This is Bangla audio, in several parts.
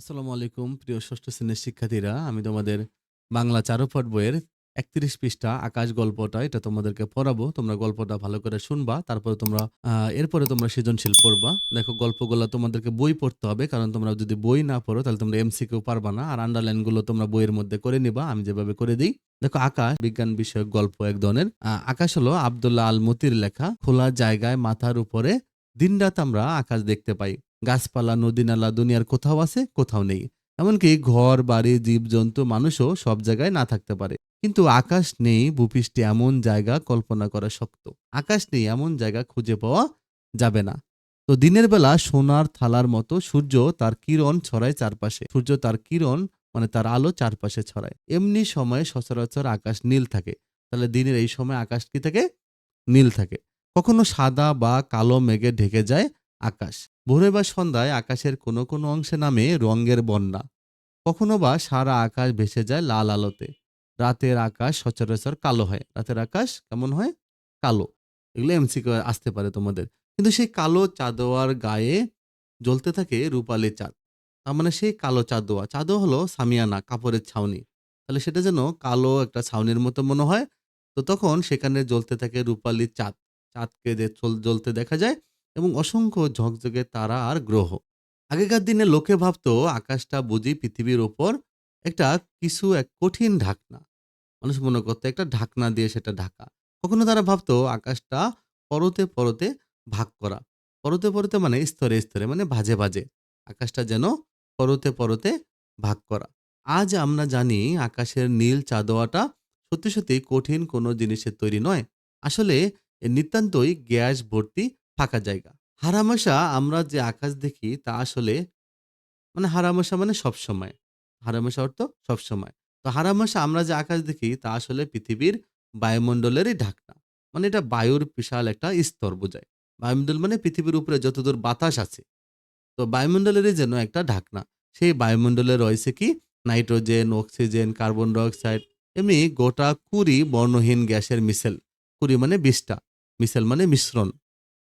আসসালামু আলাইকুম প্রিয় ষষ্ঠ শ্রেণীর শিক্ষার্থীরা। আমি তোমাদের বাংলা চারুপাঠ বইয়ের ৩১ পৃষ্ঠা আকাশ গল্পটা এটা তোমাদেরকে পড়াবো। তোমরা গল্পটা ভালো করে শুনবা। তারপরে তোমরা এরপরে তোমরা সৃজনশীল পড়বা। দেখো গল্পগুলা তোমাদেরকে বই পড়তে হবে। কারণ তোমরা যদি বই না পড়ো তাহলে তোমরা এমসিকিউ পারবা না। আর আন্ডারলাইন গুলো তোমরা বইয়ের মধ্যে করে নিবা। আমি যেভাবে করে দেই। দেখো আকাশ বিজ্ঞান বিষয়ক গল্প এক ধরনের। আকাশ হলো আব্দুল্লাহ আল মতির লেখা। খোলা জায়গায় মাথার উপরে দিনরাত আমরা আকাশ দেখতে পাই। গাছপালা, নদী-নালা দুনিয়ার কোথাও আছে, কোথাও নেই। এমনকি ঘর, বাড়ি, জীবজন্তু, মানুষও সব জায়গায় না থাকতে পারে। কিন্তু আকাশ নেই ভূপৃষ্ঠে এমন জায়গা কল্পনা করা শক্ত। আকাশ নেই এমন জায়গা খুঁজে পাওয়া যাবে না। তো দিনের বেলা সোনার থালার মতো সূর্য তার কিরণ ছড়ায় চারপাশে। সূর্য তার কিরণ মানে তার আলো চারপাশে ছড়ায়। এমনি সময়ে সচরাচর আকাশ নীল থাকে। তাহলে দিনের এই সময় আকাশ কি থাকে? নীল থাকে। কখনো সাদা বা কালো মেঘে ঢেকে যায় আকাশ। ভোরে বা সন্ধ্যায় আকাশের কোনো কোনো অংশে নামে রঙের বন্যা। কখনো বা সারা আকাশ ভেসে যায় লাল আলোতে। রাতের আকাশ সচরাচর কালো হয়। রাতের আকাশ কেমন হয়? কালো। এগুলো এমসিকিউ আসতে পারে তোমাদের। কিন্তু সেই কালো চাঁদোয়ার গায়ে জ্বলতে থাকে রূপালি চাঁদ। তার মানে সেই কালো চাঁদোয়া। চাঁদোয়া হলো সামিয়ানা, কাপড়ের ছাউনি। তাহলে সেটা যেন কালো একটা ছাউনির মতো মনে হয়। তো তখন সেখানে জ্বলতে থাকে রূপালি চাঁদ। চাঁদকে জ্বলতে দেখা যায় এবং অসংখ্য ঝকঝকে তারা আর গ্রহ। আগেকার দিনে লোকে ভাবতো আকাশটা বুঝি পৃথিবীর ওপর একটা এক কঠিন ঢাকনা। মানুষ মনে করতো একটা ঢাকনা দিয়ে সেটা ঢাকা। কখনো তারা ভাবতো আকাশটা পরতে পরতে ভাগ করা। পরতে পরতে মানে স্তরে স্তরে মানে ভাজে ভাজে। আকাশটা যেন পরতে পরতে ভাগ করা। আজ আমরা জানি আকাশের নীল চাঁদোয়াটা সত্যি সত্যি কঠিন কোনো জিনিসের তৈরি নয়। আসলে এ নিতান্তই গ্যাস ভর্তি ফাঁকা জায়গা। হারামশা আমরা যে আকাশ দেখি তা আসলে মানে হারামশা মানে সবসময়। হারামশা অর্থ সবসময়। তো হারামশা আমরা যে আকাশ দেখি তা আসলে পৃথিবীর বায়ুমণ্ডলেরই ঢাকনা। মানে এটা বায়ুর বিশাল একটা স্তর বোঝায়। বায়ুমণ্ডল মানে পৃথিবীর উপরে যতদূর বাতাস আছে। তো বায়ুমণ্ডলেরই যেন একটা ঢাকনা। সেই বায়ুমণ্ডলে রয়েছে কি? Nitrogen, oxygen, carbon die oxide এমনি গোটা ২০ বর্ণহীন গ্যাসের মিশেল। ২০ মানে ২০ টা। মিশেল মানে মিশ্রণ।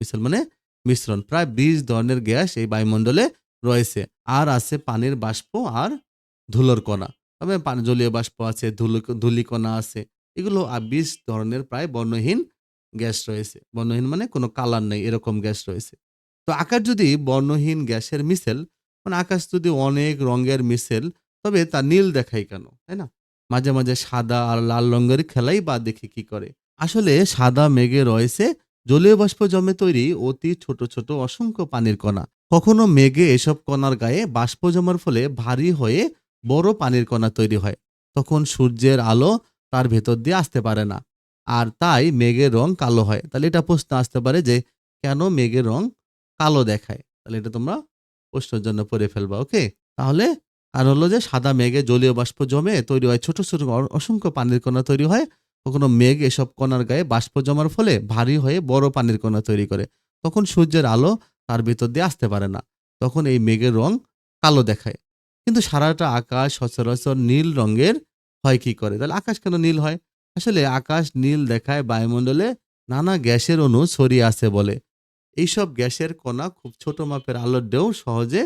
মিশেল মানে মিশ্রণ। প্রায় ২০ ধরনের গ্যাস এই বায়ুমণ্ডলে রয়েছে। আর আছে পানির বাষ্প আর ধুলোর কণা। তবে জলীয় বাষ্প আছে, ধূলিকণা আছে। এগুলো ২০ ধরনের প্রায় বর্ণহীন গ্যাস রয়েছে। বর্ণহীন মানে কোনো কালার নেই এরকম গ্যাস রয়েছে। তো আকাশ যদি বর্ণহীন গ্যাসের মিশেল, মানে আকাশ যদি অনেক রঙের মিশেল, তবে তা নীল দেখায় কেন? তাই না? মাঝে মাঝে সাদা আর লাল রঙের খেলাই বা দেখি কি করে? আসলে সাদা মেঘে রয়েছে জলীয় বাষ্প জমে তৈরি অতি ছোট ছোট অসংখ্য পানির কণা। কখনো মেঘে এসব কণার গায়ে বাষ্প জমার ফলে ভারী হয়ে বড় পানির কণা তৈরি হয়। তখন সূর্যের আলো তার ভেতর দিয়ে আসতে পারে না। আর তাই মেঘের রং কালো হয়। তাহলে এটা প্রশ্ন আসতে পারে যে কেন মেঘের রং কালো দেখায়? তাহলে এটা তোমরা প্রশ্নের জন্য পড়ে ফেলবা। ওকে? তাহলে আর হলো যে সাদা মেঘে জলীয় বাষ্প জমে তৈরি হয় ছোট ছোট অসংখ্য পানির কণা তৈরি হয়। কখনো মেঘ এসব কণার গায়ে বাষ্প জমার ফলে ভারী হয়ে বড় পানির কণা তৈরি করে। তখন সূর্যের আলো তার ভেতর দিয়ে আসতে পারে না। তখন এই মেঘের রং কালো দেখায়। কিন্তু সারাটা আকাশ সচরাচর নীল রঙের হয় কি করে? তাহলে আকাশ কেন নীল হয়? আসলে আকাশ নীল দেখায় বায়ুমণ্ডলে নানা গ্যাসের অণু ছড়িয়ে আছে বলে। এইসব গ্যাসের কণা খুব ছোট মাপের আলোর ঢেউ সহজে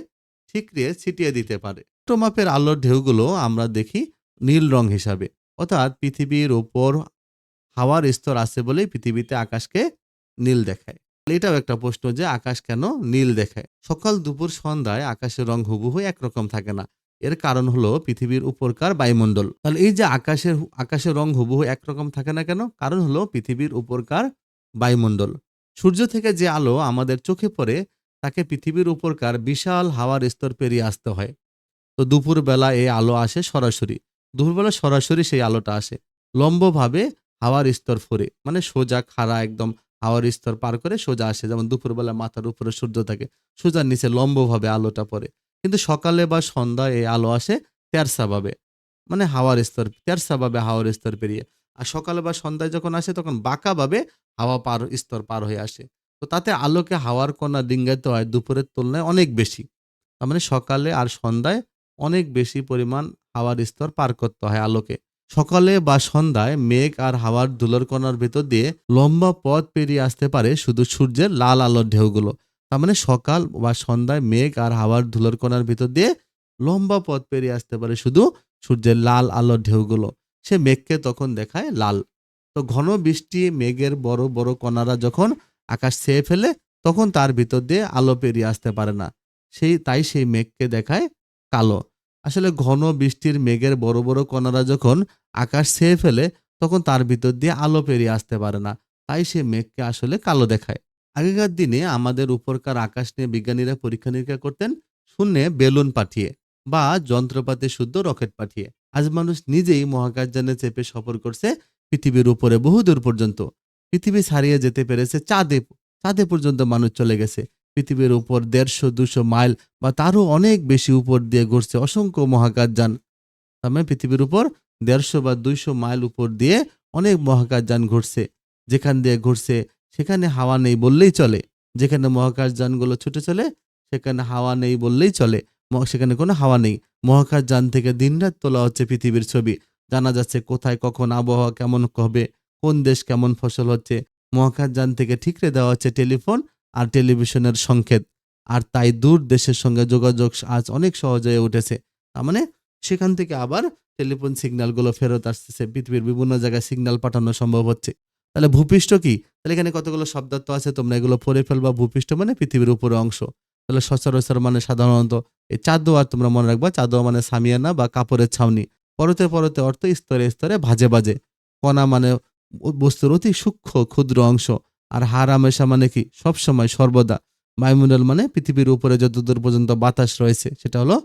ঠিকরে ছিটিয়ে দিতে পারে। ছোট মাপের আলোর ঢেউগুলো আমরা দেখি নীল রং হিসাবে। অর্থাৎ পৃথিবীর ওপর হাওয়ার স্তর আছে বলেই পৃথিবীতে আকাশকে নীল দেখায়। এটাও একটা প্রশ্ন যে আকাশ কেন নীল দেখায়? সকাল দুপুর সন্ধ্যায় আকাশের রং হুবহু একরকম থাকে না। এর কারণ হলো পৃথিবীর উপরকার বায়ুমণ্ডল। তাহলে এই যে আকাশের রং হুবহু একরকম থাকে না কেন? কারণ হলো পৃথিবীর উপরকার বায়ুমণ্ডল। সূর্য থেকে যে আলো আমাদের চোখে পড়ে তাকে পৃথিবীর উপরকার বিশাল হাওয়ার স্তর পেরিয়ে আসতে হয়। তো দুপুরবেলা এই আলো আসে সরাসরি। দুপুরবেলা সরাসরি সেই আলোটা আসে। লম্বভাবে হাওয়ার স্তর ফুঁড়ে। মানে সোজা খাড়া একদম হাওয়ার স্তর পার করে সোজা আসে। যেমন দুপুরবেলা মাথার উপরে সূর্য থাকে। সূর্যের নিচে লম্বভাবে আলোটা পড়ে। কিন্তু সকালে বা সন্ধ্যায় এই আলো আসে তেরছাভাবে। মানে তেরছাভাবে হাওয়ার স্তর পেরিয়ে। আর সকালে বা সন্ধ্যায় যখন আসে তখন বাঁকাভাবে স্তর পার হয়ে আসে। তো তাতে আলোকে হাওয়ার কণা ডিঙ্গাতে হয় দুপুরের তুলনায় অনেক বেশি। তার মানে সকালে আর সন্ধ্যায় অনেক বেশি পরিমাণ হাওয়ার স্তর পার করতে হয় আলোকে। সকালে বা সন্ধ্যায় মেঘ আর হাওয়ার ধুলোর কণার ভেতর দিয়ে লম্বা পথ পেরিয়ে আসতে পারে শুধু সূর্যের লাল আলোর ঢেউগুলো। তার মানে সকাল বা সন্ধ্যায় মেঘ আর হাওয়ার ধুলোর কণার ভিতর দিয়ে লম্বা পথ পেরিয়ে আসতে পারে শুধু সূর্যের লাল আলোর ঢেউগুলো। সে মেঘকে তখন দেখায় লাল। তো ঘন বৃষ্টি মেঘের বড় বড় কণারা যখন আকাশ ছেয়ে ফেলে তখন তার ভিতর দিয়ে আলো পেরিয়ে আসতে পারে না। তাই সেই মেঘকে দেখায় কালো। আসলে ঘন বৃষ্টির মেঘের বড় বড় কণারা যখন আকাশ ছেয়ে ফেলে তখন তার ভিতর দিয়ে আলো পেরিয়ে আসতে পারে না। তাই সে মেঘকে আসলে কালো দেখায়। আগেকার দিনে আমাদের উপরকার আকাশ নিয়ে বিজ্ঞানীরা পরীক্ষা নিরীক্ষা করতেন শূন্যে বেলুন পাঠিয়ে বা যন্ত্রপাতি শুদ্ধ রকেট পাঠিয়ে। আজ মানুষ নিজেই মহাকাশযানে চেপে সফর করছে পৃথিবীর উপরে বহুদূর পর্যন্ত। পৃথিবী ছাড়িয়ে যেতে পেরেছে চাঁদে। চাঁদে পর্যন্ত মানুষ চলে গেছে। পৃথিবীর উপর ১৫০-২০০ মাইল বা তারও অনেক বেশি উপর দিয়ে ঘুরছে অসংখ্য মহাকাশযান। তার মানে পৃথিবীর উপর ১৫০ বা ২০০ মাইল উপর দিয়ে অনেক মহাকাশযান ঘুরছে। যেখান দিয়ে ঘুরছে সেখানে হাওয়া নেই বললেই চলে। যেখানে মহাকাশযানগুলো ছুটে চলে সেখানে হাওয়া নেই বললেই চলে। সেখানে কোনো হাওয়া নেই। মহাকাশযান থেকে দিনরাত তোলা হচ্ছে পৃথিবীর ছবি। জানা যাচ্ছে কোথায় কখন আবহাওয়া কেমন হবে, কোন দেশ কেমন ফসল হচ্ছে। মহাকাশযান থেকে ঠিকরে দেওয়া হচ্ছে টেলিফোন আর টেলিভিশনের সংকেত। আর তাই দূর দেশের সঙ্গে যোগাযোগ আজ অনেক সহজ হয়ে উঠেছে। তার মানে সেখান থেকে আবার টেলিফোন সিগন্যালগুলো ফেরত আসতেছে। পৃথিবীর বিভিন্ন জায়গায় সিগন্যাল পাঠানো সম্ভব হচ্ছে। তাহলে ভূপৃষ্ঠ কি? তাহলে এখানে কতগুলো শব্দার্থ আছে তোমরা এগুলো পড়ে ফেলবা। ভূপৃষ্ঠ মানে পৃথিবীর উপরে অংশ। তাহলে সচরাচর মানে সাধারণত এই চাঁদোয়া তোমরা মনে রাখবা। চাঁদোয়া মানে সামিয়ানা বা কাপড়ের ছাউনি। পরতে পরতে অর্থ স্তরে স্তরে ভাজে ভাজে। কণা মানে বস্তুর অতি সূক্ষ্ম ক্ষুদ্র অংশ। আর হারামেশা মানে কি? সবসময় সর্বদা। বায়ুমণ্ডল মানে পৃথিবীর উপরে যতদূর পর্যন্ত বাতাস রয়েছে সেটা হলো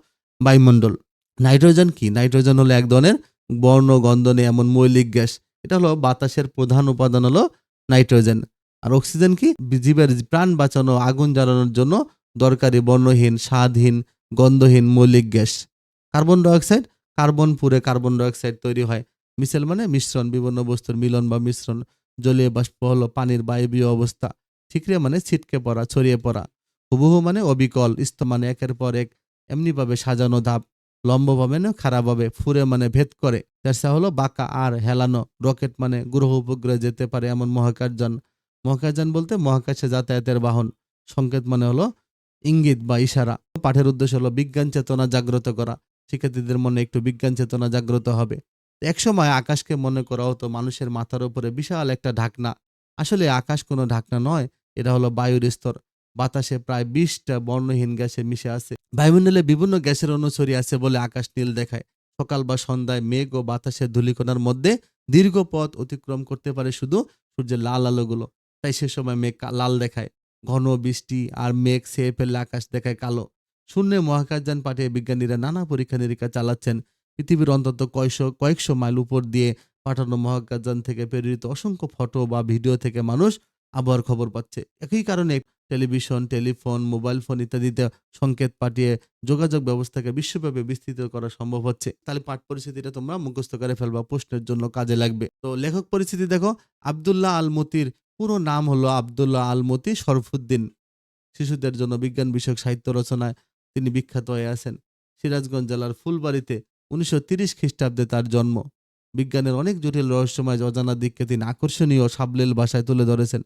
বায়ুমণ্ডল। নাইট্রোজেন কি? নাইট্রোজেন হলো এক ধরনের বর্ণগন্ধ নেই এমন মৌলিক গ্যাস। এটা হলো বাতাসের প্রধান উপাদান হলো নাইট্রোজেন। আর অক্সিজেন কি? জীবের প্রাণ বাঁচানো, আগুন জ্বালানোর জন্য দরকারি বর্ণহীন, স্বাদহীন, গন্ধহীন মৌলিক গ্যাস। কার্বন ডাইঅক্সাইড, কার্বন পুড়ে কার্বন ডাইঅক্সাইড তৈরি হয়। মিশেল মানে মিশ্রণ, বিভিন্ন বস্তুর মিলন বা মিশ্রণ। জলীয় বাষ্প হলো পানির বায়বীয় অবস্থা। ঠিকরে মানে ছিটকে পড়া, ছড়িয়ে পড়া। হুবহু মানে অবিকল, মানে একের পর এক এমনিভাবে সাজানো ধাপ। লম্বভাবে না খাড়াভাবে, ফুরে মানে ভেদ করে। তেরসা হলো বাঁকা আর হেলানো। রকেট মানে গ্রহ উপগ্রহে যেতে পারে এমন মহাকাশযান। মহাকাশযান বলতে মহাকাশে যাতায়াতের বাহন। সংকেত মানে হলো ইঙ্গিত বা ইশারা। পাঠের উদ্দেশ্য হলো বিজ্ঞান চেতনা জাগ্রত করা। শিক্ষার্থীদের মনে একটু বিজ্ঞান চেতনা জাগ্রত হবে। একসময় আকাশকে মনে করা হতো মানুষের মাথার উপরে বিশাল একটা ঢাকনা। আসলে আকাশ কোনো ঢাকনা নয়, এটা হলো বায়ুর স্তর। বাতাসে প্রায় ২০টা বর্ণহীন গ্যাসে মিশে আছে। বায়ুমণ্ডলে বিভিন্ন গ্যাসের অণু ছড়িয়ে আছে বলে আকাশ নীল দেখায়। সকাল বা সন্ধ্যায় মেঘ ও বাতাসের ধূলিকণার মধ্যে দীর্ঘ পথ অতিক্রম করতে পারে শুধু সূর্যের লাল আলোগুলো। তাই সে সময় মেঘ লাল দেখায়। ঘন বৃষ্টি আর মেঘ ছেয়ে ফেললে আকাশ দেখায় কালো। শূন্যে মহাকাশযান পাঠিয়ে বিজ্ঞানীরা নানা পরীক্ষা নিরীক্ষা চালাচ্ছেন। পৃথিবীর অন্তত কয়েকশো মাইল উপর দিয়ে পাঠানো মহাকাশযান থেকে প্রেরিত অসংখ্য ফটো বা ভিডিও থেকে মানুষ আবহাওয়ার খবর পাচ্ছে। একই কারণে টেলিভিশন, টেলিফোন, মোবাইল ফোন ইত্যাদিতে সংকেত পাঠিয়ে যোগাযোগ ব্যবস্থাকে বিশ্বব্যাপী বিস্তৃত করা সম্ভব হচ্ছে। তাহলে পাঠ পরিস্থিতিটা তোমরা মুখস্থ করে ফেলবা, প্রশ্নের জন্য কাজে লাগবে। তো লেখক পরিস্থিতি দেখো, আব্দুল্লাহ আল মতির পুরো নাম হলো আব্দুল্লাহ আল মতি শরফুদ্দিন। শিশুদের জন্য বিজ্ঞান বিষয়ক সাহিত্য রচনায় তিনি বিখ্যাত হয়ে আছেন। সিরাজগঞ্জ জেলার ফুলবাড়িতে ১৯৩০ খ্রিস্টাব্দে তার জন্ম। বিজ্ঞানের অনেক জটিল রহস্যময় অজানা দিককে তিনি আকর্ষণীয় সাবলীল ভাষায় তুলে ধরেছেন।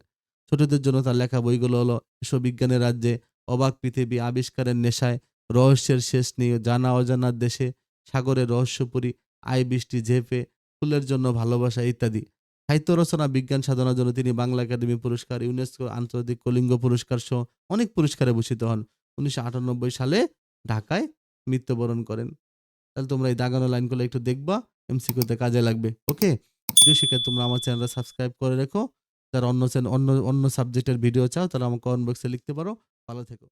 ছোটদের জন্য তার লেখা বইগুলো হলো এসব বিজ্ঞানের রাজ্যে, অবাক পৃথিবী, আবিষ্কারের নেশায়, রহস্যের শেষ নেই, জানা অজানার দেশে, সাগরের রহস্যপুরী, আই বৃষ্টি ঝেঁপে, ফুলের জন্য ভালোবাসা ইত্যাদি। সাহিত্য রচনা, বিজ্ঞান সাধনার জন্য তিনি বাংলা একাডেমি পুরস্কার, ইউনেস্কো আন্তর্জাতিক কলিঙ্গ পুরস্কার সহ অনেক পুরস্কারে ভূষিত হন। ১৯৯৮ সালে ঢাকায় মৃত্যুবরণ করেন। তাহলে তোমরা এই দাগানো লাইনগুলো একটু দেখবা, এমসিকিউতে কাজে লাগবে। ওকে? প্রিয় শিক্ষার্থী, তোমরা আমার চ্যানেলটা সাবস্ক্রাইব করে রেখো। যারা অন্য সাবজেক্টের ভিডিও চাও তারা আমার কমেন্ট বক্সে লিখতে পারো। ভালো থেকো।